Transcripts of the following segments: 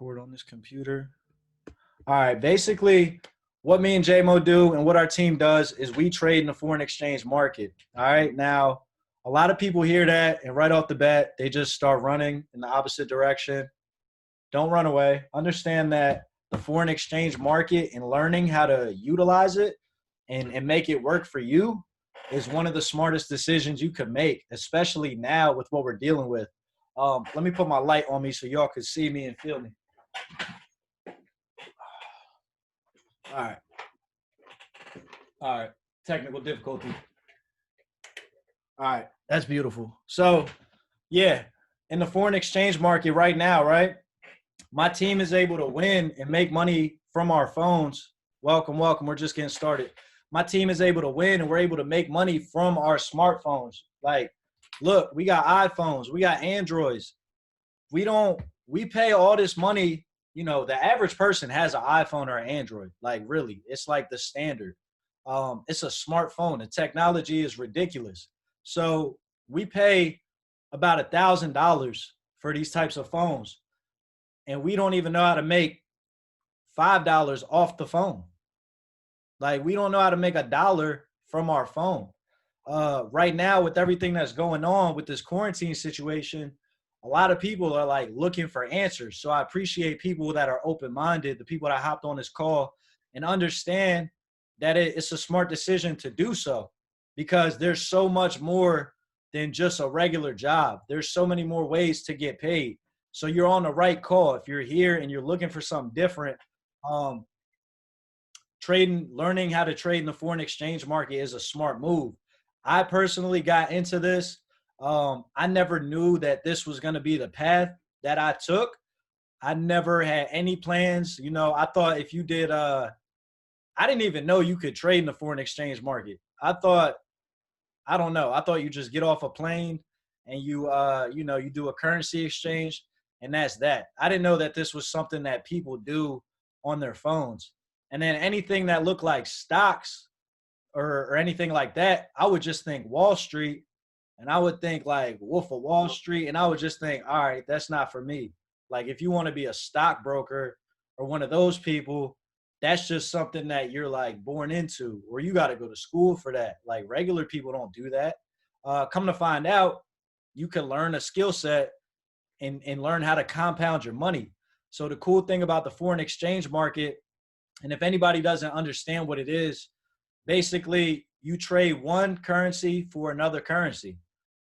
record on this computer. All right. Basically, what me and JMO do and what our team does is we trade in the foreign exchange market. All right. Now, a lot of people hear that and right off the bat, they just start running in the opposite direction. Don't run away. Understand that the foreign exchange market and learning how to utilize it and make it work for you is one of the smartest decisions you could make, especially now with what we're dealing with. Let me put my light on me so y'all could see me and feel me. All right. All right. Technical difficulty. All right. That's beautiful. So, yeah, in the foreign exchange market right now, right? My team is able to win and make money from our phones. Welcome, welcome. We're just getting started. My team is able to win and we're able to make money from our smartphones. Like, look, we got iPhones, we got Androids. We pay all this money. You know, the average person has an iPhone or an Android. Like, really, it's like the standard. It's a smartphone. The technology is ridiculous. So we pay about $1,000 for these types of phones, and we don't even know how to make $5 off the phone. Like, we don't know how to make $1 from our phone. Right now, with everything that's going on with this quarantine situation, a lot of people are like looking for answers. So I appreciate people that are open-minded, the people that hopped on this call and understand that it's a smart decision to do so, because there's so much more than just a regular job. There's so many more ways to get paid. So you're on the right call. If you're here and you're looking for something different, learning how to trade in the foreign exchange market is a smart move. I personally got into this. I never knew that this was going to be the path that I took. I never had any plans. You know, I thought if you did, I didn't even know you could trade in the foreign exchange market. I don't know. I thought you just get off a plane and you do a currency exchange and that's that. I didn't know that this was something that people do on their phones. And then anything that looked like stocks or anything like that, I would just think Wall Street, and I would think like Wolf of Wall Street, and I would just think, all right, that's not for me. Like, if you want to be a stockbroker or one of those people, that's just something that you're like born into, or you got to go to school for that. Like, regular people don't do that. Come to find out, you can learn a skill set and learn how to compound your money. So the cool thing about the foreign exchange market, and if anybody doesn't understand what it is, basically you trade one currency for another currency.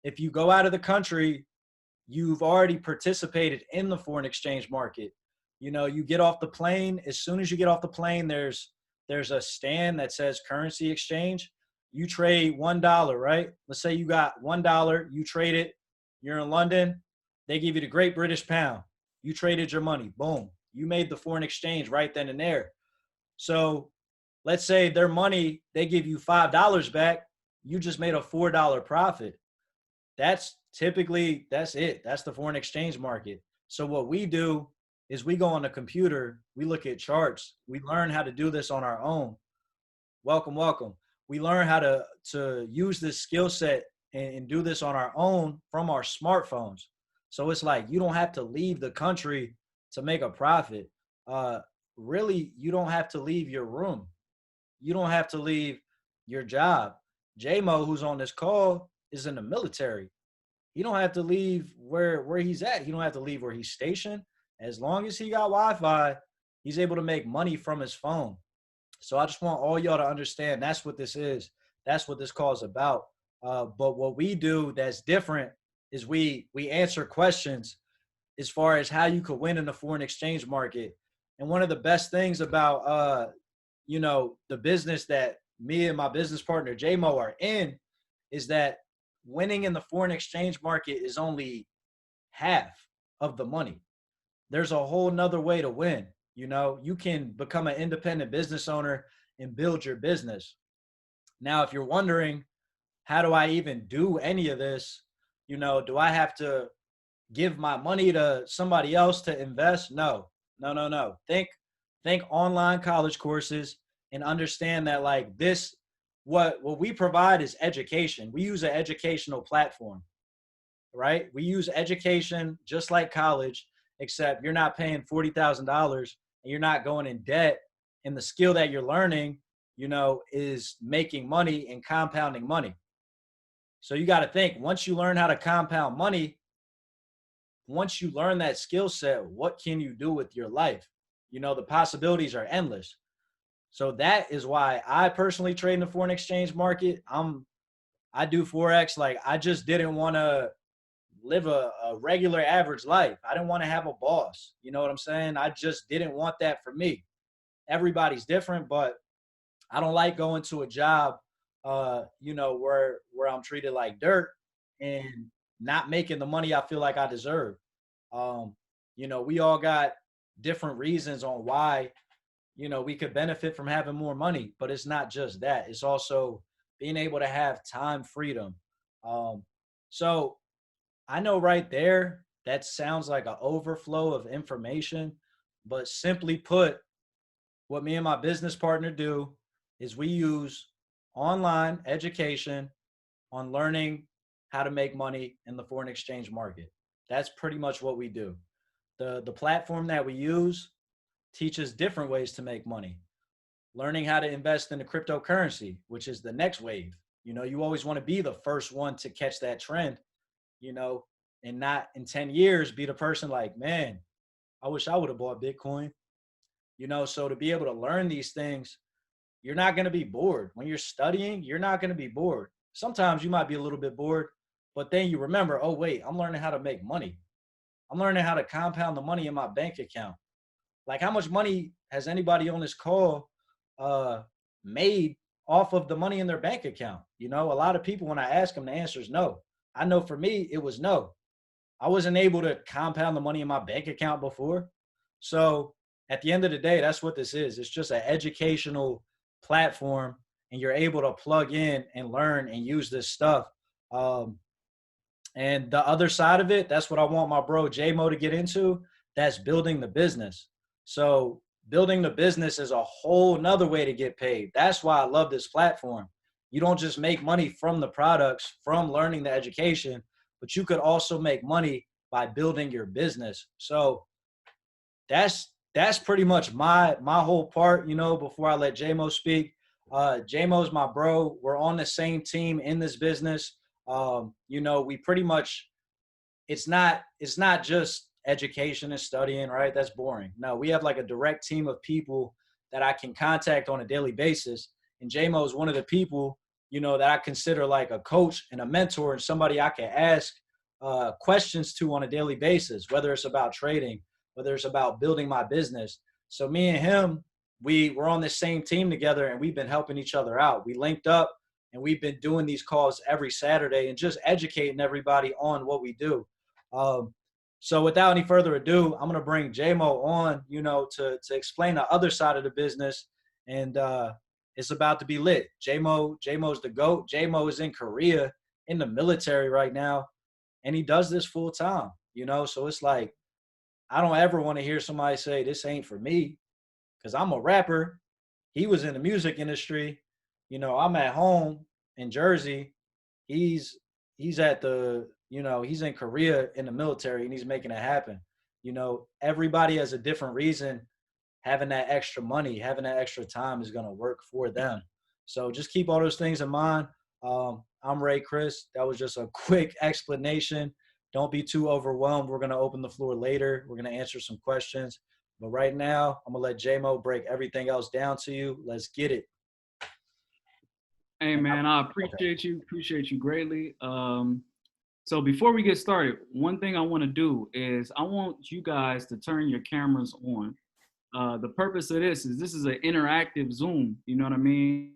If you go out of the country, you've already participated in the foreign exchange market. You know, you get off the plane. As soon as you get off the plane, there's a stand that says currency exchange. You trade $1, right? Let's say you got $1, you trade it. You're in London. They give you the Great British Pound. You traded your money. Boom. You made the foreign exchange right then and there. So let's say their money, they give you $5 back. You just made a $4 profit. That's it. That's the foreign exchange market. So what we do is we go on the computer, we look at charts, we learn how to do this on our own. Welcome, welcome. We learn how to use this skill set and do this on our own from our smartphones. So it's like you don't have to leave the country to make a profit. Really, you don't have to leave your room. You don't have to leave your job. JMO, who's on this call, is in the military. He don't have to leave where he's at. He don't have to leave where he's stationed. As long as he got Wi-Fi, he's able to make money from his phone. So I just want all y'all to understand that's what this is. That's what this call is about. But what we do that's different is we answer questions as far as how you could win in the foreign exchange market. And one of the best things about the business that me and my business partner JMO are in is that winning in the foreign exchange market is only half of the money. There's a whole nother way to win. You know, you can become an independent business owner and build your business. Now, if you're wondering, how do I even do any of this? You know, do I have to give my money to somebody else to invest? No. Think online college courses and understand that like this, what we provide is education. We use an educational platform, right? We use education just like college, except you're not paying $40,000 and you're not going in debt. And the skill that you're learning, is making money and compounding money. So you got to think, once you learn how to compound money, once you learn that skill set, what can you do with your life? The possibilities are endless. So that is why I personally trade in the foreign exchange market. I do Forex. Like, I just didn't want to live a regular average life. I didn't want to have a boss. You know what I'm saying? I just didn't want that for me. Everybody's different, but I don't like going to a job, where I'm treated like dirt and not making the money I feel like I deserve. We all got different reasons on why, we could benefit from having more money, but it's not just that. It's also being able to have time freedom. So I know right there, that sounds like an overflow of information, but simply put, what me and my business partner do is we use online education on learning how to make money in the foreign exchange market. That's pretty much what we do. The platform that we use teaches different ways to make money. Learning how to invest in the cryptocurrency, which is the next wave. You always want to be the first one to catch that trend, and not in 10 years be the person like, man, I wish I would have bought Bitcoin. So to be able to learn these things, you're not going to be bored. When you're studying, you're not going to be bored. Sometimes you might be a little bit bored, but then you remember, oh, wait, I'm learning how to make money. I'm learning how to compound the money in my bank account. Like, how much money has anybody on this call made off of the money in their bank account? A lot of people, when I ask them, the answer is no. I know for me, it was no. I wasn't able to compound the money in my bank account before. So at the end of the day, that's what this is. It's just an educational platform, and you're able to plug in and learn and use this stuff. And the other side of it, that's what I want my bro J-Mo to get into. That's building the business. So building the business is a whole nother way to get paid. That's why I love this platform. You don't just make money from the products, from learning the education, but you could also make money by building your business. So that's pretty much my whole part, before I let J-Mo speak. J-Mo's my bro. We're on the same team in this business. We pretty much, it's not just education and studying, right? That's boring. No, we have like a direct team of people that I can contact on a daily basis. And J-Mo is one of the people, that I consider like a coach and a mentor, and somebody I can ask questions to on a daily basis, whether it's about trading, whether it's about building my business. So me and him, we're on the same team together, and we've been helping each other out. We linked up, and we've been doing these calls every Saturday and just educating everybody on what we do. So without any further ado, I'm going to bring J-Mo on, to explain the other side of the business. And it's about to be lit. J-Mo's the GOAT. J-Mo is in Korea in the military right now, and he does this full time, so it's like, I don't ever want to hear somebody say this ain't for me, because I'm a rapper. He was in the music industry. I'm at home in Jersey. He's at the, he's in Korea in the military, and he's making it happen. Everybody has a different reason. Having that extra money, having that extra time is going to work for them. So just keep all those things in mind. I'm Ray Chris. That was just a quick explanation. Don't be too overwhelmed. We're going to open the floor later. We're going to answer some questions. But right now, I'm going to let J-Mo break everything else down to you. Let's get it. Hey, man, I appreciate you greatly. So before we get started, one thing I want to do is I want you guys to turn your cameras on. The purpose of this is an interactive Zoom. You know what I mean?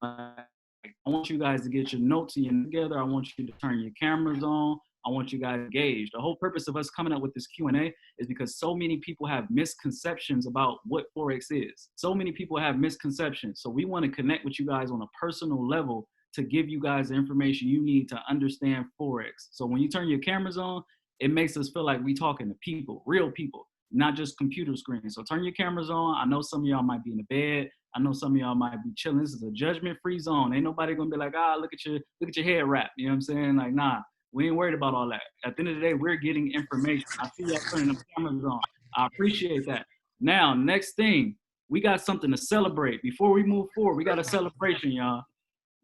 I want you guys to get your notes together. I want you to turn your cameras on. I want you guys engaged. The whole purpose of us coming up with this Q&A is because so many people have misconceptions about what Forex is. So many people have misconceptions. So we want to connect with you guys on a personal level to give you guys the information you need to understand Forex. So when you turn your cameras on, it makes us feel like we talking to people, real people, not just computer screens. So turn your cameras on. I know some of y'all might be in the bed. I know some of y'all might be chilling. This is a judgment-free zone. Ain't nobody gonna be like, look at your head wrap. You know what I'm saying? Like, nah. We ain't worried about all that. At the end of the day, we're getting information. I see y'all turning the cameras on. I appreciate that. Now, next thing, we got something to celebrate. Before we move forward, we got a celebration, y'all.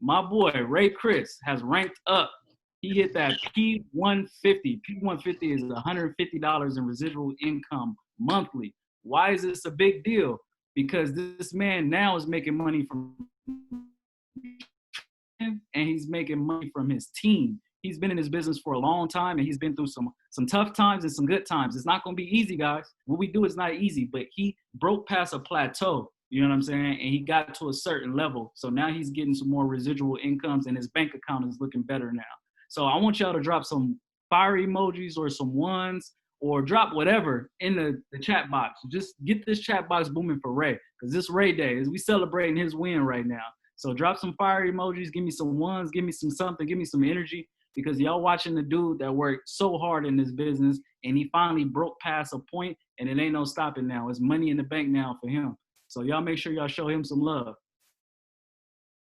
My boy, Ray Chris, has ranked up. He hit that P150. P150 is $150 in residual income monthly. Why is this a big deal? Because this man now is making money from, and he's making money from his team. He's been in this business for a long time, and he's been through some tough times and some good times. It's not going to be easy, guys. What we do is not easy, but he broke past a plateau. You know what I'm saying? And he got to a certain level. So now he's getting some more residual incomes, and his bank account is looking better now. So I want y'all to drop some fire emojis or some ones, or drop whatever in the chat box. Just get this chat box booming for Ray, because this Ray Day is we celebrating his win right now. So drop some fire emojis, give me some ones, give me some something, give me some energy, because y'all watching the dude that worked so hard in this business, and he finally broke past a point, and it ain't no stopping now. It's money in the bank now for him. So y'all make sure y'all show him some love.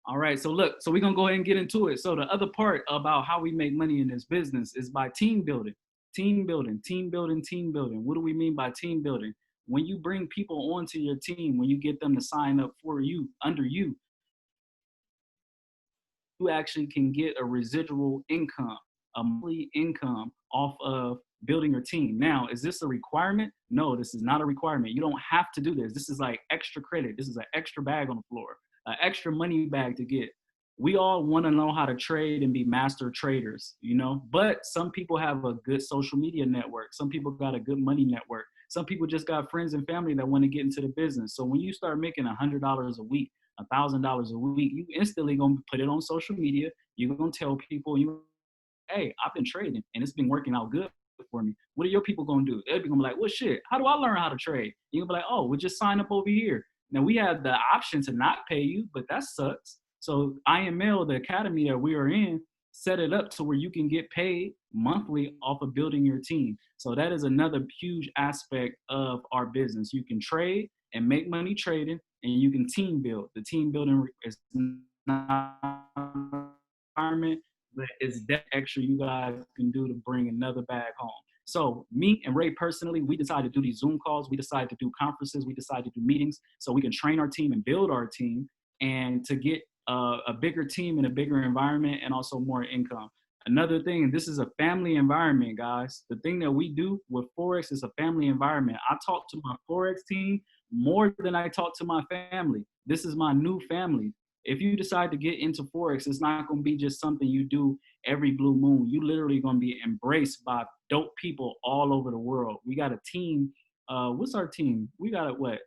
All right, so look, so we're gonna go ahead and get into it. So the other part about how we make money in this business is by team building. Team building, team building, team building. What do we mean by team building? When you bring people onto your team, when you get them to sign up for you, under you, you actually can get a residual income, a monthly income off of building your team. Now, is this a requirement? No, this is not a requirement. You don't have to do this. This is like extra credit. This is an extra bag on the floor, an extra money bag to get. We all want to know how to trade and be master traders, you know, but some people have a good social media network. Some people got a good money network. Some people just got friends and family that want to get into the business. So when you start making $100 a week, $1,000 a week, you instantly gonna put it on social media. You're gonna tell people, hey, I've been trading and it's been working out good for me. What are your people gonna do? They'll be gonna be like, well, shit, how do I learn how to trade? You're gonna be like, oh, we'll just sign up over here. Now we have the option to not pay you, but that sucks. So IML, the academy that we are in, set it up to where you can get paid monthly off of building your team. So that is another huge aspect of our business. You can trade and make money trading, and you can team build. The team building is not environment, but it's that extra you guys can do to bring another bag home. So me and Ray personally, we decided to do these Zoom calls. We decided to do conferences. We decided to do meetings so we can train our team and build our team, and to get a bigger team in a bigger environment, and also more income. Another thing, and this is a family environment, guys. The thing that we do with Forex is a family environment. I talk to my Forex team more than I talk to my family. This is my new family. If you decide to get into Forex, it's not going to be just something you do every blue moon. You literally going to be embraced by dope people all over the world. We got a team. What's our team? We got what?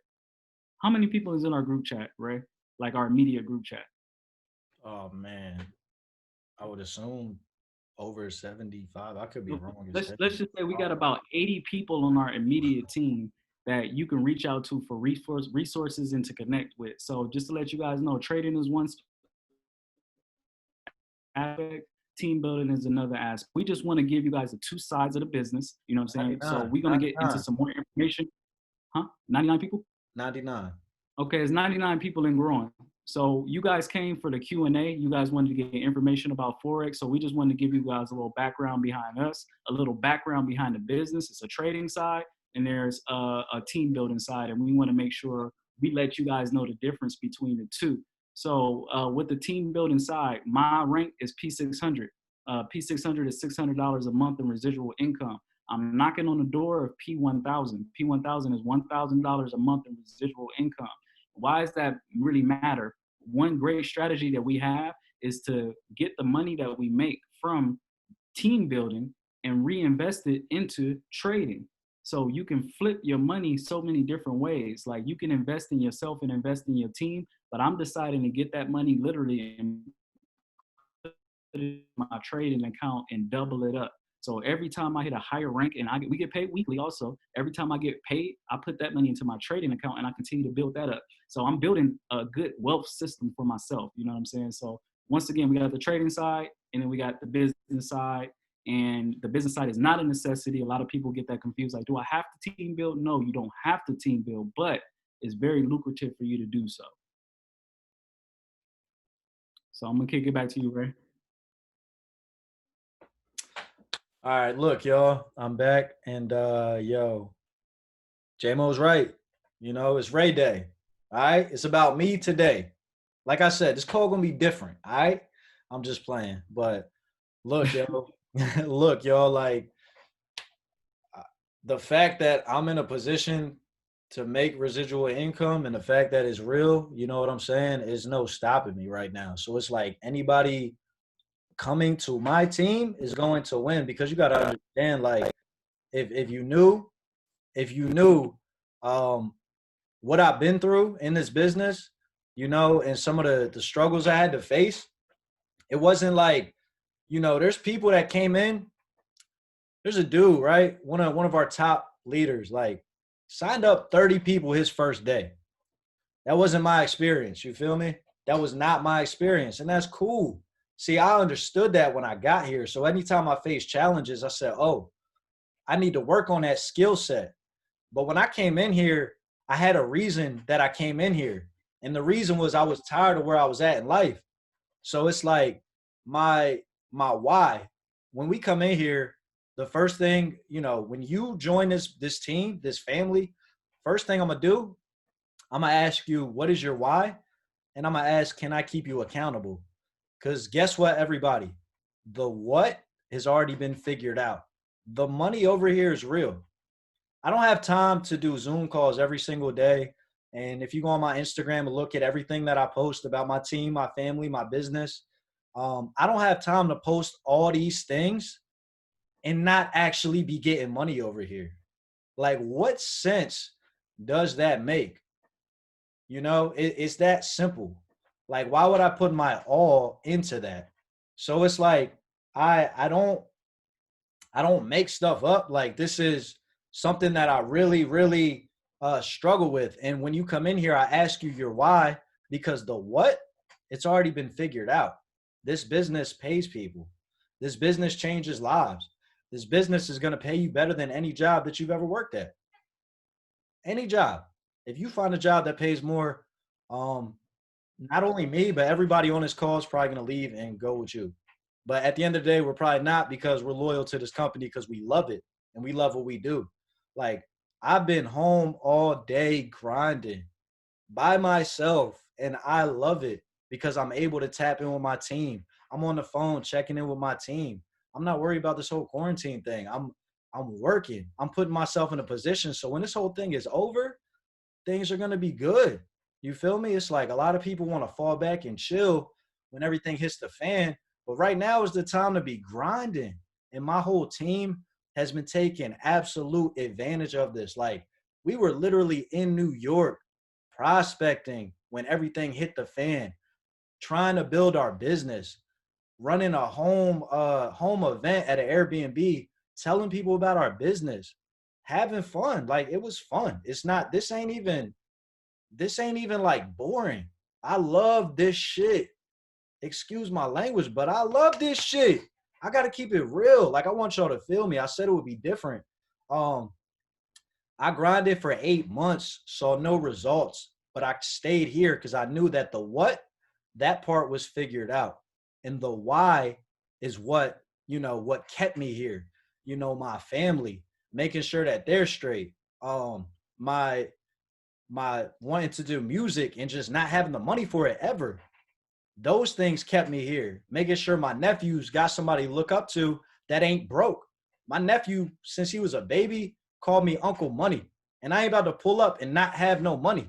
How many people is in our group chat, Ray? Like our immediate group chat? Oh man, I would assume over 75. I could be wrong. It's Let's just say we got about 80 people on our immediate team that you can reach out to for resources and to connect with. So just to let you guys know, trading is one aspect, team building is another aspect. We just want to give you guys the two sides of the business. You know what I'm saying? So we're gonna get into some more information. Huh? 99 people? 99. Okay, it's 99 people and growing. So you guys came for the Q&A. You guys wanted to get information about Forex. So we just wanted to give you guys a little background behind us, a little background behind the business. It's a trading side, and there's a team building side. And we want to make sure we let you guys know the difference between the two. So with the team building side, my rank is P600. P600 is $600 a month in residual income. I'm knocking on the door of P1000. P1000 is $1,000 a month in residual income. Why does that really matter? One great strategy that we have is to get the money that we make from team building and reinvest it into trading. So you can flip your money so many different ways. Like you can invest in yourself and invest in your team, but I'm deciding to get that money literally and put it in my trading account and double it up. So every time I hit a higher rank, and we get paid weekly also, every time I get paid, I put that money into my trading account and I continue to build that up. So I'm building a good wealth system for myself. You know what I'm saying? So once again, we got the trading side, and then we got the business side. And the business side is not a necessity. A lot of people get that confused. Like, do I have to team build? No, you don't have to team build, but it's very lucrative for you to do so. So I'm gonna kick it back to you, Ray. All right, look, y'all, I'm back, and yo, J-Mo's right. You know, it's Ray Day. All right, it's about me today. Like I said, this call gonna be different. All right, I'm just playing, but look, yo, look, y'all, like uh, the fact that I'm in a position to make residual income and the fact that it's real, you know what I'm saying, is no stopping me right now. So it's like anybody coming to my team is going to win because you got to understand, like, if you knew, if you knew um, what I've been through in this business, you know, and some of the struggles I had to face, it wasn't like, you know, there's people that came in. There's a dude, right? One of our top leaders, like, signed up 30 people his first day. That wasn't my experience. You feel me? That was not my experience. And that's cool. See, I understood that when I got here. So anytime I faced challenges, I said, oh, I need to work on that skill set. But when I came in here, I had a reason that I came in here. And the reason was I was tired of where I was at in life. So it's like my my why. When we come in here, the first thing, you know, when you join this team, this family, first thing I'm gonna do, I'm gonna ask you, what is your why? And I'm gonna ask, can I keep you accountable? Because guess what, everybody? The what has already been figured out. The money over here is real. I don't have time to do Zoom calls every single day. And if you go on my Instagram and look at everything that I post about my team, my family, my business, I don't have time to post all these things and not actually be getting money over here. Like, what sense does that make? You know, it's that simple. Like, why would I put my all into that? So it's like I don't make stuff up. Like, this is something that I really, really struggle with. And when you come in here, I ask you your why, because the what, it's already been figured out. This business pays people. This business changes lives. This business is going to pay you better than any job that you've ever worked at. Any job. If you find a job that pays more, um, not only me, but everybody on this call is probably going to leave and go with you. But at the end of the day, we're probably not, because we're loyal to this company because we love it and we love what we do. Like, I've been home all day grinding by myself and I love it because I'm able to tap in with my team. I'm on the phone checking in with my team. I'm not worried about this whole quarantine thing. I'm working. I'm putting myself in a position so when this whole thing is over, things are going to be good. You feel me? It's like a lot of people want to fall back and chill when everything hits the fan. But right now is the time to be grinding. And my whole team has been taking absolute advantage of this. Like, we were literally in New York prospecting when everything hit the fan, trying to build our business, running a home event at an Airbnb, telling people about our business, having fun. Like, it was fun. It's not, this ain't even like boring. I love this shit. Excuse my language, but I love this shit. I gotta keep it real. Like, I want y'all to feel me. I said it would be different. Um, I grinded for 8 months, saw no results, but I stayed here because I knew that the what, that part was figured out. And the why is what, what kept me here. My family, making sure that they're straight. My wanting to do music and just not having the money for it ever. Those things kept me here. Making sure my nephews got somebody to look up to that ain't broke. My nephew, since he was a baby, called me Uncle Money. And I ain't about to pull up and not have no money.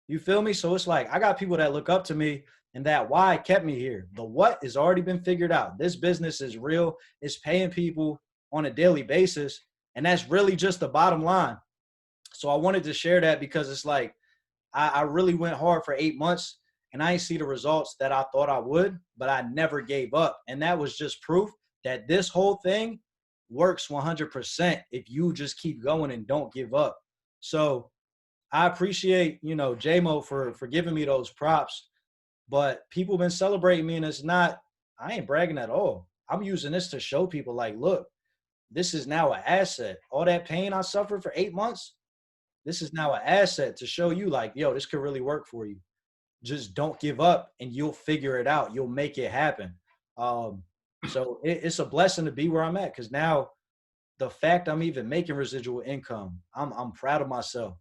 You feel me? So it's like I got people that look up to me, and that why kept me here. The what has already been figured out. This business is real. It's paying people on a daily basis. And that's really just the bottom line. So I wanted to share that because it's like I really went hard for 8 months and I didn't see the results that I thought I would, but I never gave up. And that was just proof that this whole thing works 100% if you just keep going and don't give up. So I appreciate, J-Mo for giving me those props, but people been celebrating me and I ain't bragging at all. I'm using this to show people like, look, this is now an asset. All that pain I suffered for 8 months, this is now an asset to show you like, yo, this could really work for you. Just don't give up and you'll figure it out. You'll make it happen. Um, So it's a blessing to be where I'm at, because now the fact I'm even making residual income, I'm proud of myself.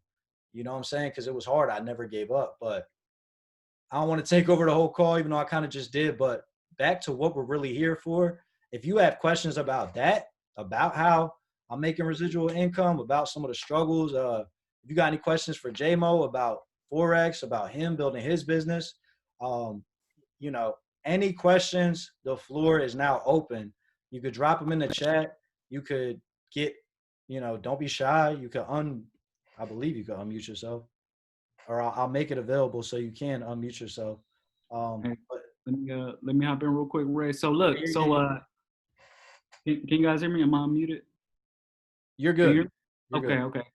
You know what I'm saying? Because it was hard. I never gave up. But I don't want to take over the whole call, even though I kind of just did. But back to what we're really here for. If you have questions about that, about how I'm making residual income, about some of the struggles, if you got any questions for JMO about Forex, about him building his business, um, you know, any questions, the floor is now open. You could drop them in the chat. You could get, don't be shy. You could I believe you could unmute yourself, or I'll make it available so you can unmute yourself. Hey, But let me hop in real quick, Ray. So look, so can you guys hear me? Am I muted? you're Can you hear good. me? You're Okay, good. okay.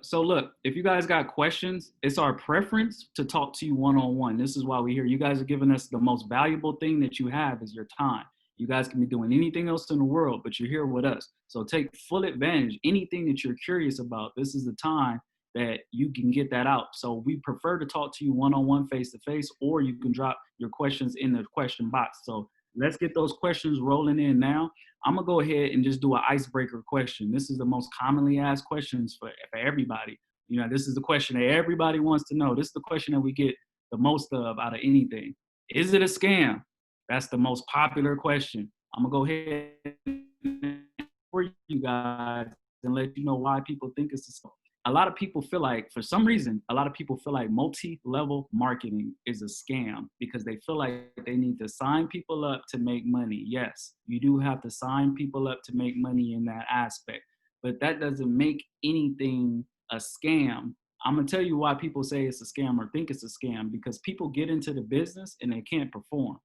So look, if you guys got questions, it's our preference to talk to you one-on-one. This is why we're here. You guys are giving us the most valuable thing that you have is your time. You guys can be doing anything else in the world, but you're here with us. So take full advantage. Anything that you're curious about, this is the time that you can get that out. So we prefer to talk to you one-on-one, face-to-face, or you can drop your questions in the question box. So let's get those questions rolling in now. I'm gonna go ahead and just do an icebreaker question. This is the most commonly asked questions for everybody. You know, this is the question that everybody wants to know. This is the question that we get the most of out of anything. Is it a scam? That's the most popular question. I'm gonna go ahead for you guys and let you know why people think it's a scam. A lot of people feel like, for some reason, a lot of people feel like multi-level marketing is a scam because they feel like they need to sign people up to make money. Yes, you do have to sign people up to make money in that aspect, but that doesn't make anything a scam. I'm gonna tell you why people say it's a scam or think it's a scam, because people get into the business and they can't perform.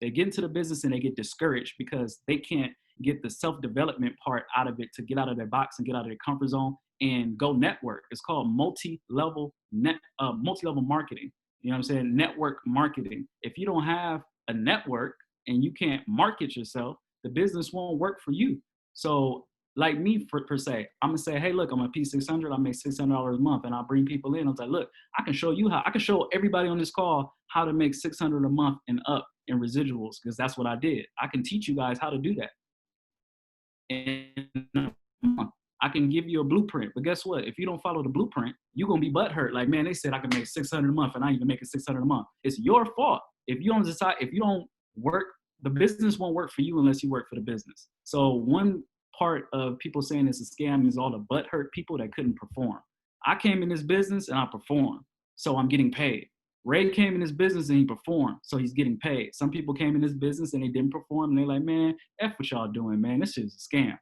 They get into the business and they get discouraged because they can't get the self-development part out of it to get out of their box and get out of their comfort zone and go network. It's called multi-level marketing. You know what I'm saying? Network marketing. If you don't have a network and you can't market yourself, the business won't work for you. So like me per se, I'm gonna say, hey, look, I'm a P600. I make $600 a month, and I bring people in. I was like, look, I can show you how. I can show everybody on this call how to make 600 a month and up in residuals, because that's what I did. I can teach you guys how to do that. And I can give you a blueprint, but guess what? If you don't follow the blueprint, you're gonna be butthurt. Like, man, they said I can make 600 a month, and I even make it 600 a month. It's your fault if you don't decide. If you don't work, the business won't work for you unless you work for the business. So one part of people saying it's a scam is all the butthurt people that couldn't perform. I came in this business and I performed, so I'm getting paid. Ray came in this business and he performed, so he's getting paid. Some people came in this business and they didn't perform, and they're like, man, F what y'all doing, man. This is a scam.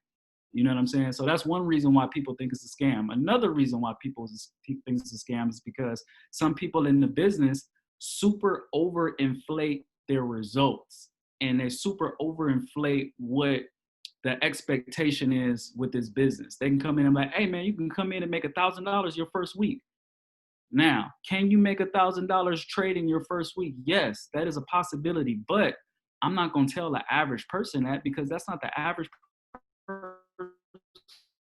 You know what I'm saying? So that's one reason why people think it's a scam. Another reason why people think it's a scam is because some people in the business super overinflate their results, and they super overinflate what the expectation is with this business. They can come in and be like, hey man, you can come in and make $1,000 your first week. Now, can you make $1,000 trading your first week? Yes, that is a possibility, but I'm not going to tell the average person that, because that's not the average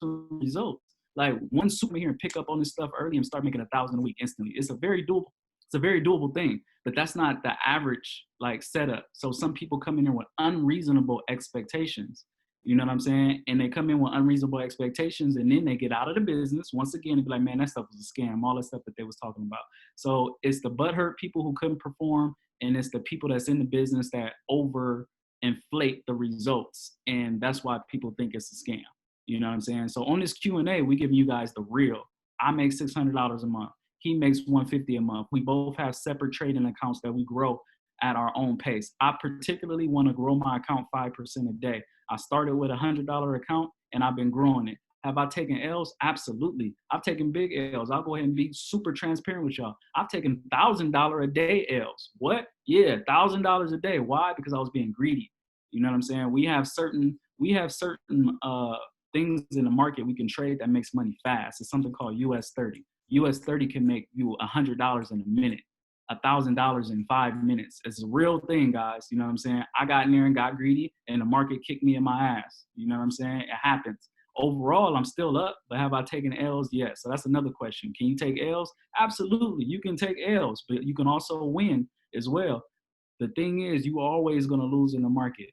results. Like, one super here and pick up on this stuff early and start making 1,000 a week instantly. It's a very doable thing, but that's not the average like setup. So some people come in here with unreasonable expectations. You know what I'm saying? And they come in with unreasonable expectations, and then they get out of the business once again and be like, man, that stuff was a scam, all that stuff that they was talking about. So it's the butthurt people who couldn't perform, and it's the people that's in the business that over inflate the results. And that's why people think it's a scam. You know what I'm saying? So on this Q&A, we giving you guys the real. I make $600 a month. He makes $150 a month. We both have separate trading accounts that we grow at our own pace. I particularly want to grow my account 5% a day. I started with a $100 account and I've been growing it. Have I taken L's? Absolutely. I've taken big L's. I'll go ahead and be super transparent with y'all. I've taken $1,000 a day L's. What? Yeah, $1,000 a day. Why? Because I was being greedy. You know what I'm saying? We have certain things in the market we can trade that makes money fast. It's something called US 30. US 30 can make you $100 in a minute, $1,000 in 5 minutes. It's a real thing, guys. You know what I'm saying? I got in there and got greedy, and the market kicked me in my ass. You know what I'm saying? It happens. Overall, I'm still up, but have I taken L's? Yes. So that's another question. Can you take L's? Absolutely. You can take L's, but you can also win as well. The thing is, you always going to lose in the market.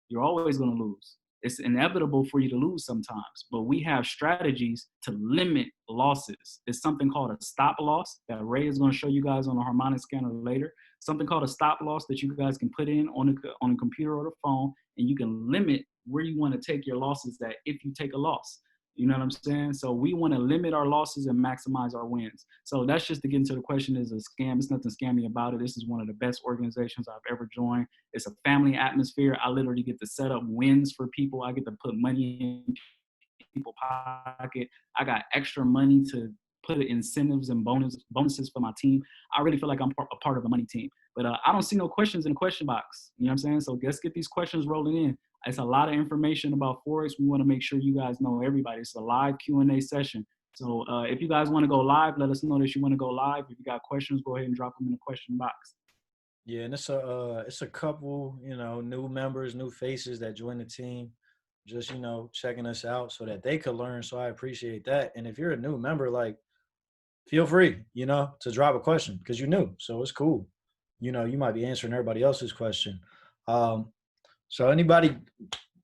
You're always going to lose. It's inevitable for you to lose sometimes, but we have strategies to limit losses. It's something called a stop loss that Ray is going to show you guys on a harmonic scanner later. Something called a stop loss that you guys can put in on a computer or the phone, and you can limit where you want to take your losses at if you take a loss. You know what I'm saying? So we want to limit our losses and maximize our wins. So that's just to get into the question, is a scam. It's nothing scammy about it. This is one of the best organizations I've ever joined. It's a family atmosphere. I literally get to set up wins for people. I get to put money in people's pocket. I got extra money to put incentives and bonuses for my team. I really feel like I'm a part of a money team. But I don't see no questions in the question box. You know what I'm saying? So let's get these questions rolling in. It's a lot of information about Forex. We want to make sure you guys know everybody. It's a live Q&A session. So if you guys want to go live, let us know that you want to go live. If you got questions, go ahead and drop them in the question box. Yeah, and it's a couple, new members, new faces that join the team, just checking us out so that they could learn. So I appreciate that. And if you're a new member, like, feel free, to drop a question because you're new. So it's cool. You might be answering everybody else's question. So anybody,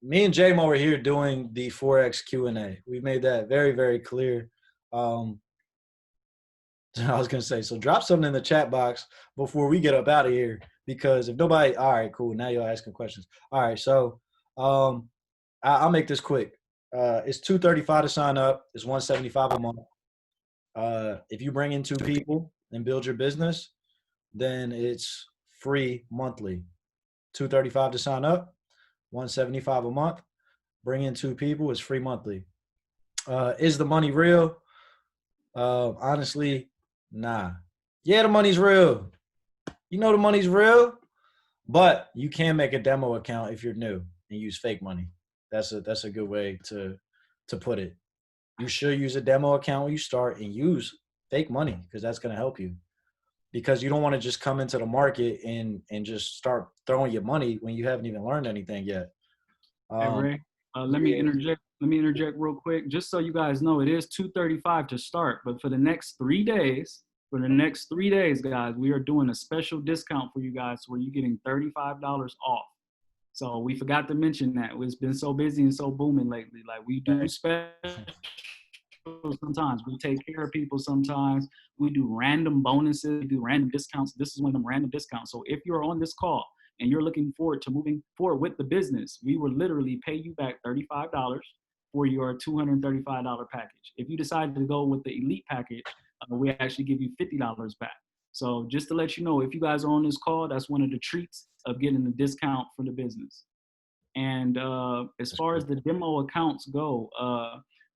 me and J-Mo are here doing the Forex Q&A. We've made that very, very clear. I was going to say, so drop something in the chat box before we get up out of here, because if nobody, all right, cool. Now you're asking questions. All right. So I'll make this quick. It's $235 to sign up. It's $175 a month. If you bring in 2 people and build your business, then it's free monthly. $235 to sign up, $175 a month. Bring in 2 people, it's free monthly. Is the money real? Honestly, nah. Yeah, the money's real. The money's real, but you can make a demo account if you're new and use fake money. That's a good way to put it. You should use a demo account when you start and use fake money, because that's going to help you. Because you don't want to just come into the market and just start throwing your money when you haven't even learned anything yet. Hey Ray, let me interject. Let me interject real quick, just so you guys know. It is $235 to start, but for the next 3 days, guys, we are doing a special discount for you guys where you're getting $35 off. So we forgot to mention that. It's been so busy and so booming lately. Like, we do special sometimes. We take care of people sometimes. We do random bonuses. We do random discounts. This is one of them random discounts. So if you're on this call and you're looking forward to moving forward with the business, we will literally pay you back $35 for your $235 package. If you decide to go with the elite package, we actually give you $50 back. So just to let you know, if you guys are on this call, that's one of the treats of getting the discount for the business. And as far as the demo accounts go,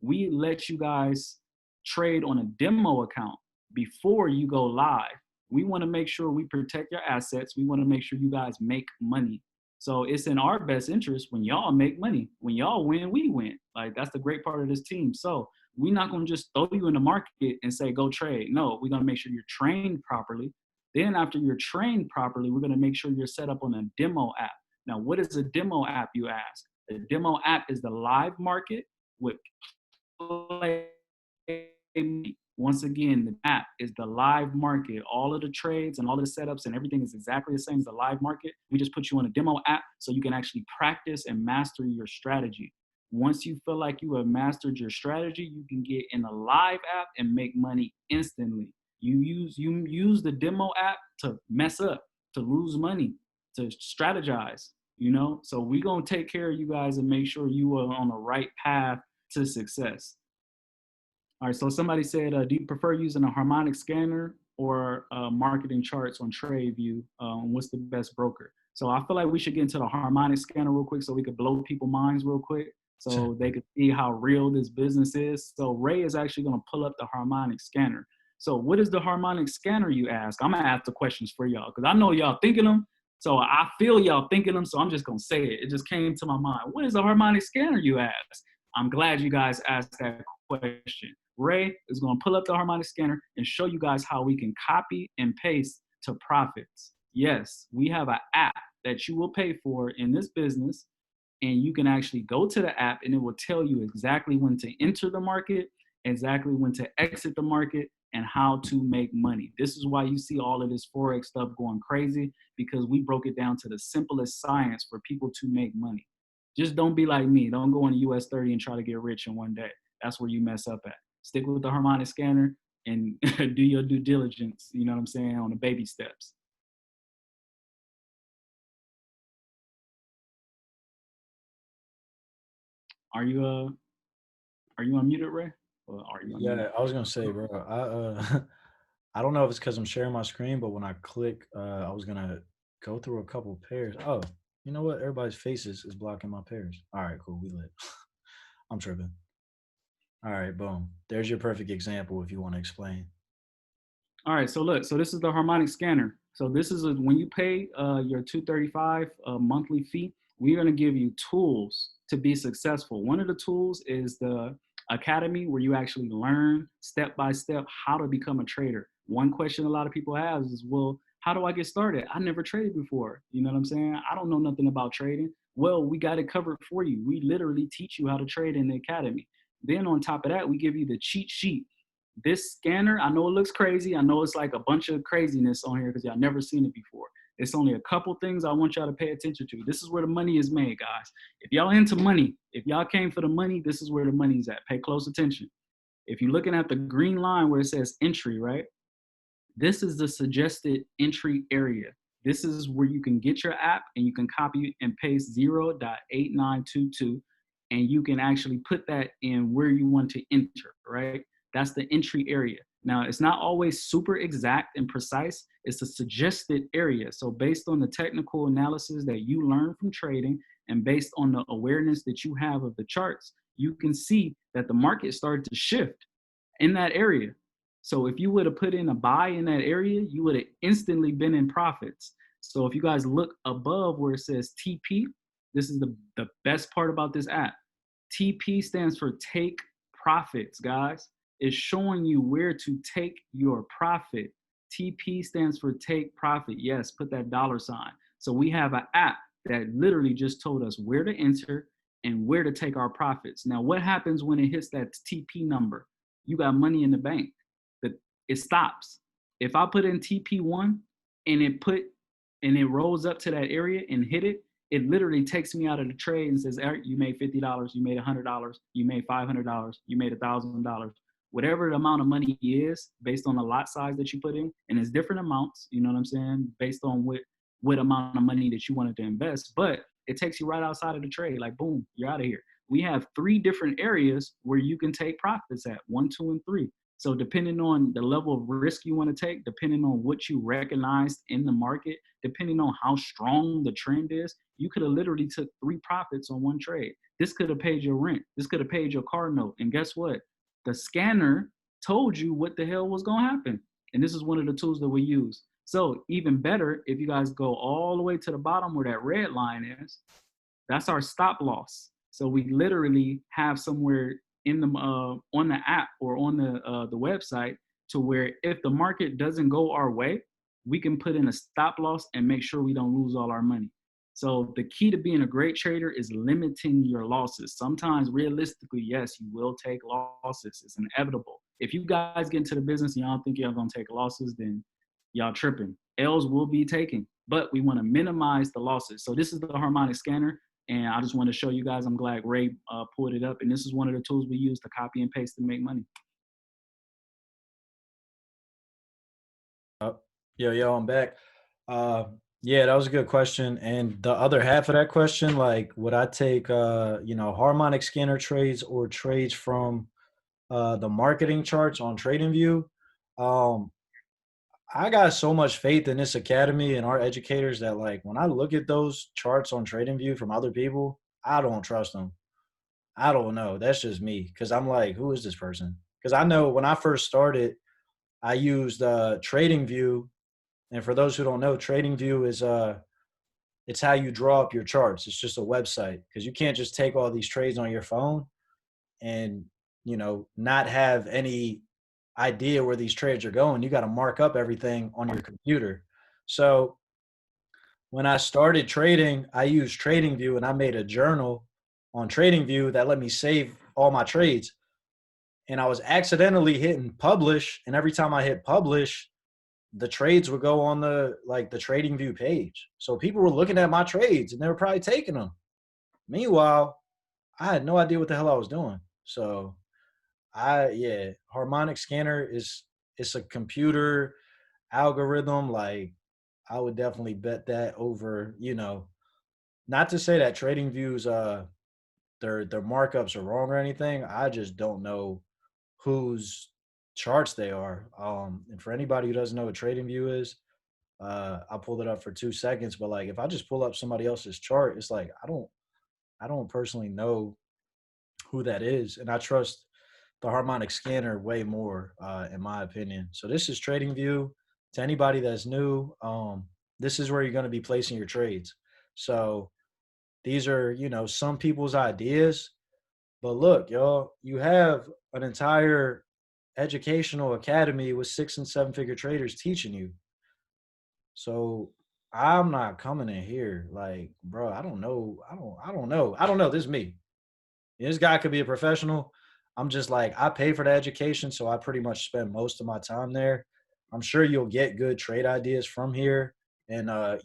we let you guys trade on a demo account before you go live. We want to make sure we protect your assets. We want to make sure you guys make money. So it's in our best interest when y'all make money. When y'all win, we win. Like, that's the great part of this team. So we're not going to just throw you in the market and say, go trade. No, we're going to make sure you're trained properly. Then after you're trained properly, we're going to make sure you're set up on a demo app. Now, what is a demo app, you ask? A demo app is the live market with play. Once again, the app is the live market. All of the trades and all of the setups and everything is exactly the same as the live market. We just put you on a demo app so you can actually practice and master your strategy. Once you feel like you have mastered your strategy, you can get in a live app and make money instantly. You use the demo app to mess up, to lose money, to strategize, So we're going to take care of you guys and make sure you are on the right path to success. All right, so somebody said, do you prefer using a harmonic scanner or marketing charts on TradeView? What's the best broker? So I feel like we should get into the harmonic scanner real quick so we could blow people's minds real quick so they could see how real this business is. So Ray is actually going to pull up the harmonic scanner. So what is the harmonic scanner, you ask? I'm going to ask the questions for y'all because I know y'all thinking them. So I feel y'all thinking them, so I'm just going to say it. It just came to my mind. What is a harmonic scanner, you ask? I'm glad you guys asked that question. Ray is going to pull up the harmonic scanner and show you guys how we can copy and paste to profits. Yes, we have an app that you will pay for in this business, and you can actually go to the app and it will tell you exactly when to enter the market, exactly when to exit the market, and how to make money. This is why you see all of this Forex stuff going crazy, because we broke it down to the simplest science for people to make money. Just don't be like me. Don't go on US 30 and try to get rich in one day. That's where you mess up at. Stick with the harmonic scanner and do your due diligence, you know what I'm saying, on the baby steps. Are you unmuted, Ray? Or are you unmuted? Yeah, I was gonna say, bro. I don't know if it's because I'm sharing my screen, but when I click, I was gonna go through a couple pairs. Oh, you know what? Everybody's faces is blocking my pairs. All right, cool. We lit. I'm tripping. All right, boom. There's your perfect example if you want to explain. All right, so look, so this is the harmonic scanner. So this is when you pay your 235 monthly fee, we're gonna give you tools to be successful. One of the tools is the academy where you actually learn step by step how to become a trader. One question a lot of people have is, well, how do I get started? I never traded before. You know what I'm saying? I don't know nothing about trading. Well, we got it covered for you. We literally teach you how to trade in the academy. Then on top of that, we give you the cheat sheet. This scanner, I know it looks crazy. I know it's like a bunch of craziness on here because y'all never seen it before. It's only a couple things I want y'all to pay attention to. This is where the money is made, guys. If y'all into money, if y'all came for the money, this is where the money's at. Pay close attention. If you're looking at the green line where it says entry, right? This is the suggested entry area. This is where you can get your app and you can copy and paste 0.8922 and you can actually put that in where you want to enter, right? That's the entry area. Now, it's not always super exact and precise. It's a suggested area. So based on the technical analysis that you learn from trading and based on the awareness that you have of the charts, you can see that the market started to shift in that area. So if you would have put in a buy in that area, you would have instantly been in profits. So if you guys look above where it says TP, this is the best part about this app. TP stands for take profits, guys. It's showing you where to take your profit. TP stands for take profit. Yes, put that $sign. So we have an app that literally just told us where to enter and where to take our profits. Now, what happens when it hits that TP number? You got money in the bank. It stops. If I put in TP1 and it rolls up to that area and hit it, it literally takes me out of the trade and says, Eric, you made $50, you made $100, you made $500, you made $1,000. Whatever the amount of money is based on the lot size that you put in, and it's different amounts, you know what I'm saying, based on what amount of money that you wanted to invest, but it takes you right outside of the trade, like boom, you're out of here. We have 3 different areas where you can take profits at, 1, 2, and 3. So depending on the level of risk you want to take, depending on what you recognized in the market, depending on how strong the trend is, you could have literally took 3 profits on one trade. This could have paid your rent. This could have paid your car note. And guess what? The scanner told you what the hell was going to happen. And this is one of the tools that we use. So even better, if you guys go all the way to the bottom where that red line is, that's our stop loss. So we literally have somewhere in the on the app or on the website to where if the market doesn't go our way, we can put in a stop loss and make sure we don't lose all our money. So the key to being a great trader is limiting your losses. Sometimes realistically, yes, you will take losses. It's inevitable. If you guys get into the business and y'all think y'all gonna take losses, then y'all tripping. L's will be taken, but we want to minimize the losses. So this is the harmonic scanner. And I just want to show you guys, I'm glad Ray pulled it up. And this is one of the tools we use to copy and paste to make money. Yo, I'm back. Yeah, that was a good question. And the other half of that question, like, would I take, harmonic scanner trades or trades from the marketing charts on TradingView? Um, I got so much faith in this academy and our educators that, like, when I look at those charts on TradingView from other people, I don't trust them. I don't know. That's just me because I'm like, who is this person? Because I know when I first started, I used TradingView, and for those who don't know, TradingView is it's how you draw up your charts. It's just a website because you can't just take all these trades on your phone and not have any idea where these trades are going. You got to mark up everything on your computer. So when I started trading, I used TradingView and I made a journal on TradingView that let me save all my trades. And I was accidentally hitting publish, and every time I hit publish, the trades would go on the TradingView page. So people were looking at my trades and they were probably taking them. Meanwhile, I had no idea what the hell I was doing. So yeah, harmonic scanner is it's a computer algorithm. Like I would definitely bet that over, not to say that trading views their markups are wrong or anything. I just don't know whose charts they are. And for anybody who doesn't know what trading view is, I pulled it up for 2 seconds, but like if I just pull up somebody else's chart, it's like I don't personally know who that is, and I trust the harmonic scanner way more, in my opinion. So this is Trading View. To anybody that's new, this is where you're going to be placing your trades. So these are, some people's ideas, but look, y'all, you have an entire educational academy with 6 and 7 figure traders teaching you. So I'm not coming in here like, bro, I don't know. I don't know. I don't know. This is me. This guy could be a professional. I'm just like, I pay for the education, so I pretty much spend most of my time there. I'm sure you'll get good trade ideas from here. And a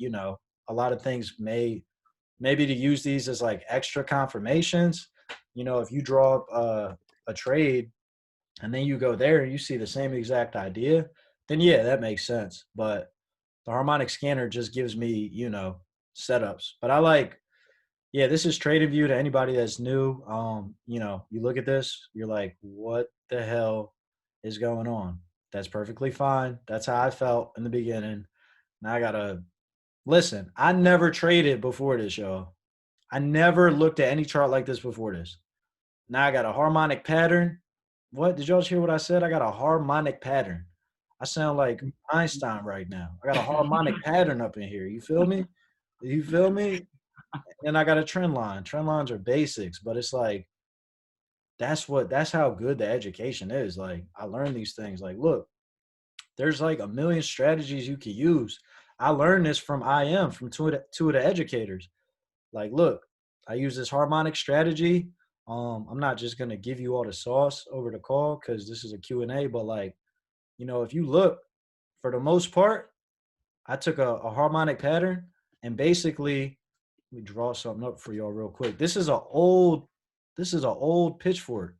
lot of things maybe to use these as like extra confirmations. If you draw up a trade and then you go there and you see the same exact idea, then yeah, that makes sense. But the harmonic scanner just gives me, setups. But I like, yeah, this is Trading View to anybody that's new. You look at this, you're like, what the hell is going on? That's perfectly fine. That's how I felt in the beginning. Now I gotta listen. I never traded before this, y'all. I never looked at any chart like this before this. Now I got a harmonic pattern. What did y'all hear what I said? I got a harmonic pattern. I sound like Einstein right now. I got a harmonic pattern up in here. You feel me? You feel me? And I got a trend line. Trend lines are basics, but it's like that's how good the education is. Like I learned these things. Like, look, there's like a million strategies you could use. I learned this from from two of the educators. Like, look, I use this harmonic strategy. I'm not just gonna give you all the sauce over the call because this is a Q&A, but like, if you look, for the most part, I took a harmonic pattern and basically let me draw something up for y'all real quick. This is a old pitchfork.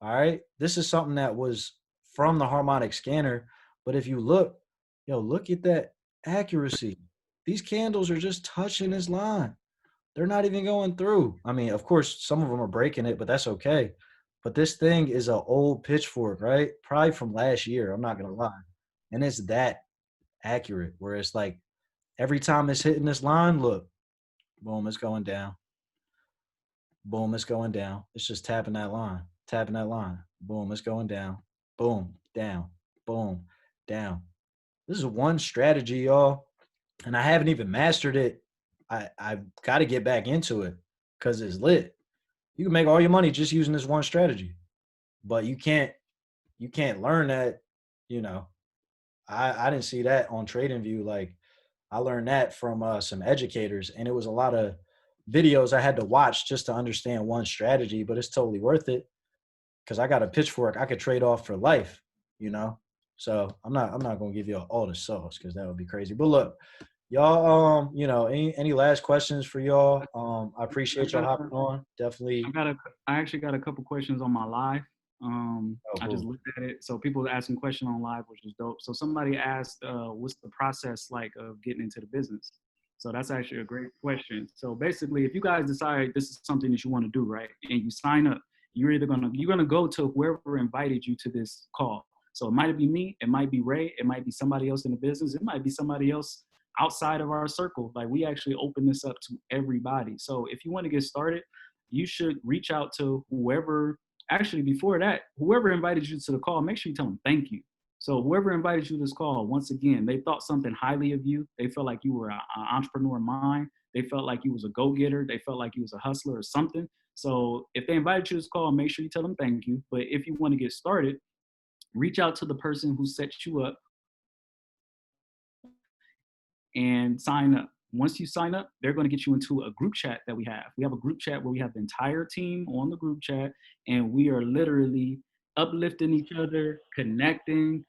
All right. This is something that was from the harmonic scanner. But if you look, look at that accuracy. These candles are just touching this line. They're not even going through. I mean, of course, some of them are breaking it, but that's okay. But this thing is an old pitchfork, right? Probably from last year. I'm not gonna lie. And it's that accurate where it's like every time it's hitting this line, look, boom, it's going down. Boom, it's going down. It's just tapping that line, tapping that line. Boom, it's going down. Boom, down. Boom, down. This is one strategy, y'all, and I haven't even mastered it. I've got to get back into it because it's lit. You can make all your money just using this one strategy, but you can't learn that. You know, I didn't see that on TradingView. Like I learned that from some educators, and it was a lot of videos I had to watch just to understand one strategy. But it's totally worth it because I got a pitchfork I could trade off for life. You know, so I'm not gonna give you all the sauce because that would be crazy. But look, y'all, any last questions for y'all? I I appreciate y'all got hopping on. I Definitely. got a, I actually got a couple questions on my live. Oh, I just cool. looked at it. So people are asking questions on live, which is dope. So somebody asked, what's the process like of getting into the business? So that's actually a great question. So basically, if you guys decide this is something that you want to do, right, and you sign up, you're gonna go to whoever invited you to this call. So it might be me, it might be Ray, it might be somebody else in the business, it might be somebody else outside of our circle. Like we actually open this up to everybody. So if you want to get started, you should reach out to whoever. Actually, before that, whoever invited you to the call, make sure you tell them thank you. So whoever invited you to this call, once again, they thought something highly of you. They felt like you were an entrepreneur mind. They felt like you was a go-getter. They felt like you was a hustler or something. So if they invited you to this call, make sure you tell them thank you. But if you want to get started, reach out to the person who set you up and sign up. Once you sign up, they're going to get you into a group chat that we have. We have a group chat where we have the entire team on the group chat, and we are literally uplifting each other, connecting,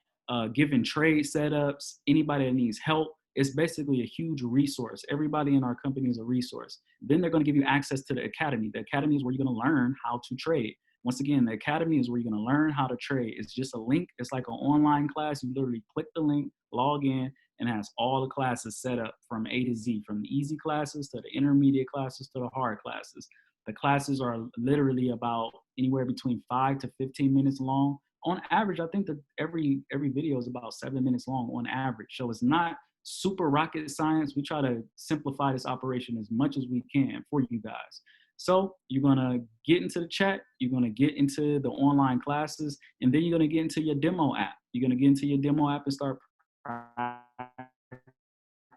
giving trade setups. Anybody that needs help, It's basically a huge resource. Everybody in our company is a resource. Then they're going to give you access to the academy. The academy is where you're going to learn how to trade. Once again, the academy is where you're going to learn how to trade. It's just a link. It's like an online class. You literally click the link, log in, and it has all the classes set up from A to Z, from the easy classes to the intermediate classes to the hard classes. The classes are literally about anywhere between 5 to 15 minutes long. On average, I think that every video is about 7 minutes long on average. So it's not super rocket science. We try to simplify this operation as much as we can for you guys. So you're gonna get into the chat, you're gonna get into the online classes, and then you're gonna get into your demo app. You're gonna get into your demo app and start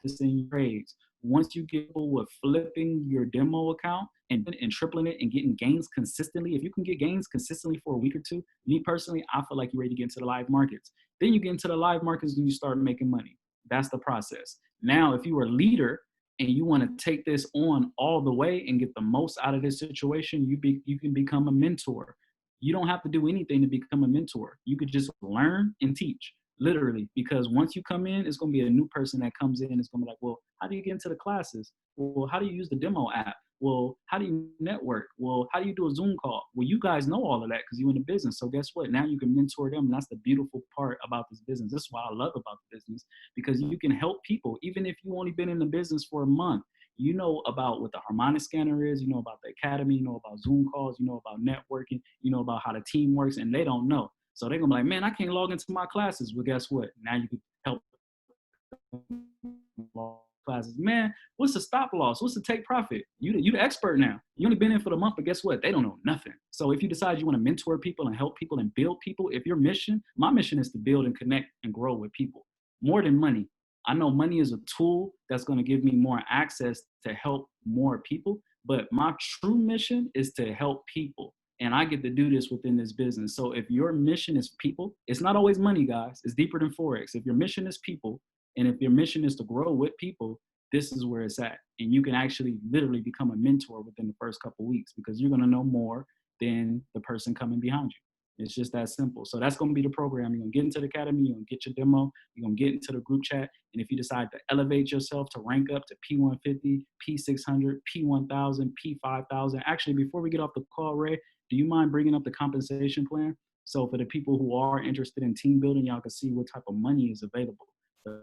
practicing trades. Once you get with flipping your demo account and tripling it and getting gains consistently, if you can get gains consistently for a week or two, me personally, I feel like you're ready to get into the live markets. Then you get into the live markets and you start making money. That's the process. Now, if you are a leader and you want to take this on all the way and get the most out of this situation, you can become a mentor. You don't have to do anything to become a mentor. You could just learn and teach, literally, because once you come in, it's going to be a new person that comes in. It's going to be like, well, how do you get into the classes? Well, how do you use the demo app? Well, how do you network? Well, how do you do a Zoom call? Well, you guys know all of that because you're in the business. So guess what? Now you can mentor them. And that's the beautiful part about this business. This is what I love about the business, because you can help people. Even if you've only been in the business for a month, you know about what the harmonic scanner is, you know about the academy, you know about Zoom calls, you know about networking, you know about how the team works, and they don't know. So they're gonna be like, man, I can't log into my classes. Well, guess what? Now you can help classes. Man, what's the stop loss? What's the take profit? You the expert now. You only been in for the month, but guess what? They don't know nothing. So if you decide you want to mentor people and help people and build people, if your mission, my mission is to build and connect and grow with people more than money. I know money is a tool that's going to give me more access to help more people, but my true mission is to help people. And I get to do this within this business. So if your mission is people, it's not always money, guys. It's deeper than Forex. If your mission is people, and if your mission is to grow with people, this is where it's at. And you can actually literally become a mentor within the first couple of weeks, because you're going to know more than the person coming behind you. It's just that simple. So that's going to be the program. You're going to get into the academy, you're going to get your demo, you're going to get into the group chat. And if you decide to elevate yourself to rank up to P150, P600, P1000, P5000, actually, before we get off the call, Ray, do you mind bringing up the compensation plan? So for the people who are interested in team building, y'all can see what type of money is available. The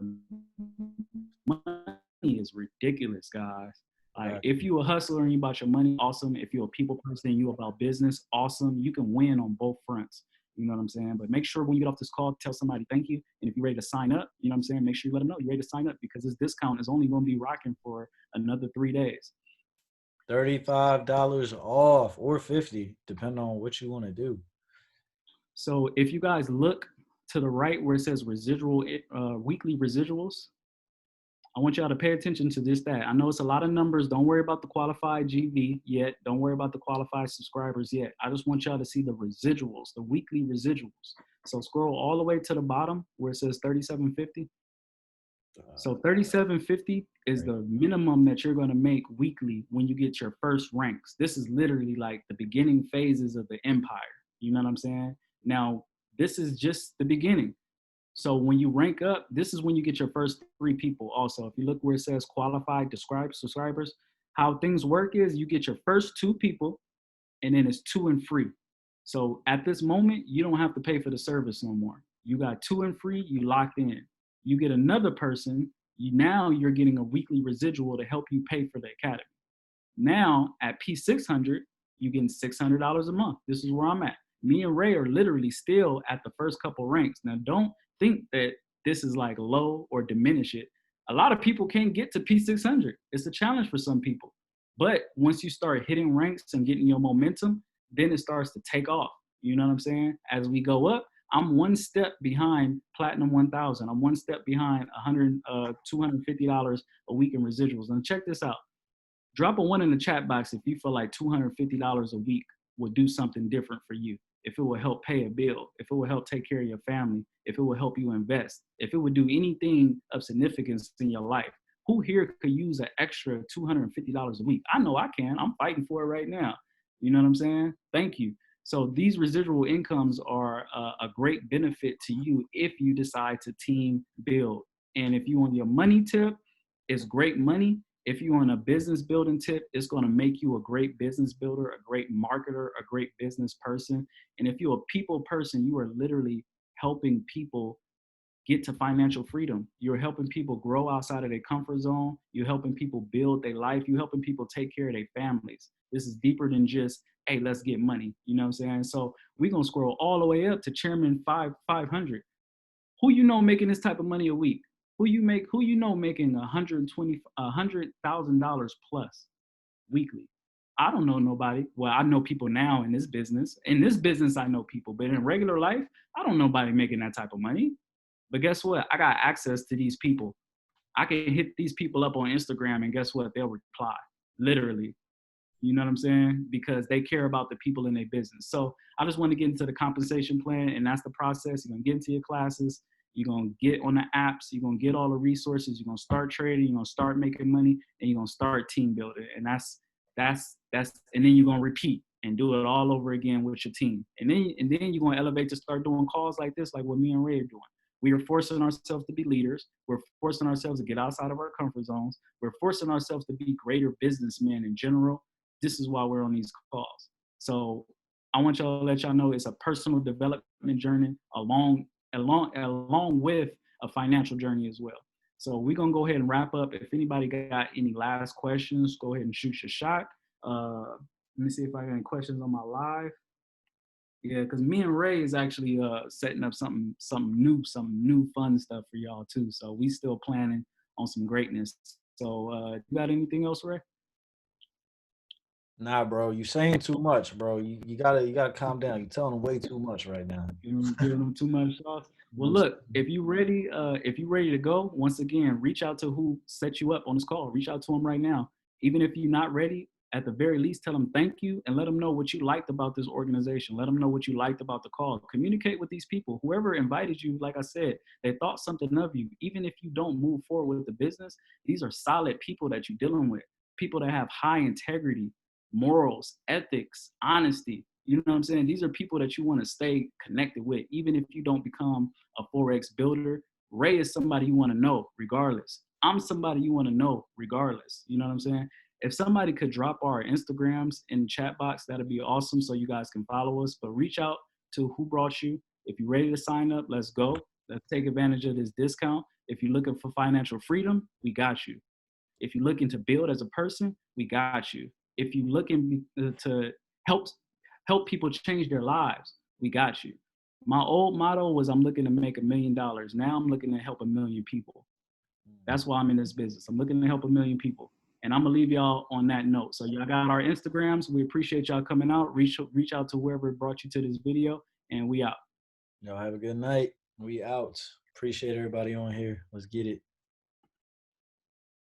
money is ridiculous, guys. Like, if you a hustler and you about your money, awesome. If you're a people person and you about business, awesome. You can win on both fronts. You know what I'm saying? But make sure when you get off this call, tell somebody thank you. And if you're ready to sign up, you know what I'm saying? Make sure you let them know you're ready to sign up, because this discount is only going to be rocking for another 3 days. $35 off or 50, depending on what you want to do. So if you guys look to the right where it says residual, weekly residuals, I want y'all to pay attention to this, that. I know it's a lot of numbers. Don't worry about the qualified GV yet. Don't worry about the qualified subscribers yet. I just want y'all to see the residuals, the weekly residuals. So scroll all the way to the bottom where it says 3750. So 3750 is the minimum that you're going to make weekly when you get your first ranks. This is literally like the beginning phases of the empire. You know what I'm saying? Now, this is just the beginning. So when you rank up, this is when you get your first 3 people also. If you look where it says qualified subscribers, how things work is you get your first 2 people, and then it's 2 and free. So at this moment, you don't have to pay for the service no more. You got 2 and free, you locked in. You get another person, now you're getting a weekly residual to help you pay for the academy. Now at P600, you're getting $600 a month. This is where I'm at. Me and Ray are literally still at the first couple ranks. Now, don't think that this is like low or diminish it. A lot of people can't get to P600. It's a challenge for some people. But once you start hitting ranks and getting your momentum, then it starts to take off. You know what I'm saying? As we go up, I'm 1 step behind Platinum 1000. I'm 1 step behind $250 a week in residuals. Now check this out. Drop a 1 in the chat box if you feel like $250 a week will do something different for you. If it will help pay a bill, if it will help take care of your family, if it will help you invest, if it would do anything of significance in your life. Who here could use an extra $250 a week? I know I can. I'm fighting for it right now. You know what I'm saying? Thank you. So these residual incomes are a great benefit to you if you decide to team build. And if you on your money tip, it's great money. If you're on a business building tip, it's going to make you a great business builder, a great marketer, a great business person. And if you're a people person, you are literally helping people get to financial freedom. You're helping people grow outside of their comfort zone. You're helping people build their life. You're helping people take care of their families. This is deeper than just, hey, let's get money. You know what I'm saying? So we're gonna scroll all the way up to Chairman 500. Who you know making this type of money a week? Who you know making $100,000 plus weekly? I don't know nobody. Well, I know people now in this business. In this business, I know people, but in regular life, I don't know nobody making that type of money. But guess what? I got access to these people. I can hit these people up on Instagram, and guess what? They'll reply, literally. You know what I'm saying? Because they care about the people in their business. So I just want to get into the compensation plan, and that's the process. You're gonna get into your classes, you're gonna get on the apps, you're gonna get all the resources, you're gonna start trading, you're gonna start making money, and you're gonna start team building. And and then you're gonna repeat and do it all over again with your team. And then you're gonna elevate to start doing calls like this, like what me and Ray are doing. We are forcing ourselves to be leaders. We're forcing ourselves to get outside of our comfort zones. We're forcing ourselves to be greater businessmen in general. This is why we're on these calls. So I want y'all to let y'all know it's a personal development journey along with a financial journey as well. So we're gonna go ahead and wrap up. If anybody got any last questions, go ahead and shoot your shot. Let me see if I got any questions on my live. Yeah, because me and Ray is actually setting up something new fun stuff for y'all too. So we still planning on some greatness. So you got anything else, Ray? Nah, bro, you saying too much, bro. You gotta calm down. You're telling them way too much right now. Giving them too much sauce. You know Well, what I'm look, saying? if you ready to go, once again, reach out to who set you up on this call. Reach out to them right now. Even if you're not ready, at the very least, tell them thank you and let them know what you liked about this organization. Let them know what you liked about the call. Communicate with these people. Whoever invited you, like I said, they thought something of you. Even if you don't move forward with the business, these are solid people that you're dealing with. People that have high integrity, morals, ethics, honesty. You know what I'm saying? These are people that you want to stay connected with, even if you don't become a Forex builder. Ray is somebody you want to know regardless. I'm somebody you want to know regardless. You know what I'm saying? If somebody could drop our Instagrams in the chat box, that'd be awesome so you guys can follow us. But reach out to who brought you. If you're ready to sign up, let's go. Let's take advantage of this discount. If you're looking for financial freedom, we got you. If you're looking to build as a person, we got you. If you're looking to help people change their lives, we got you. My old motto was I'm looking to make $1 million. Now I'm looking to help 1 million people. That's why I'm in this business. I'm looking to help 1 million people. And I'm gonna leave y'all on that note. So y'all got our Instagrams. We appreciate y'all coming out. Reach out to whoever brought you to this video, and we out. Y'all have a good night. We out. Appreciate everybody on here. Let's get it.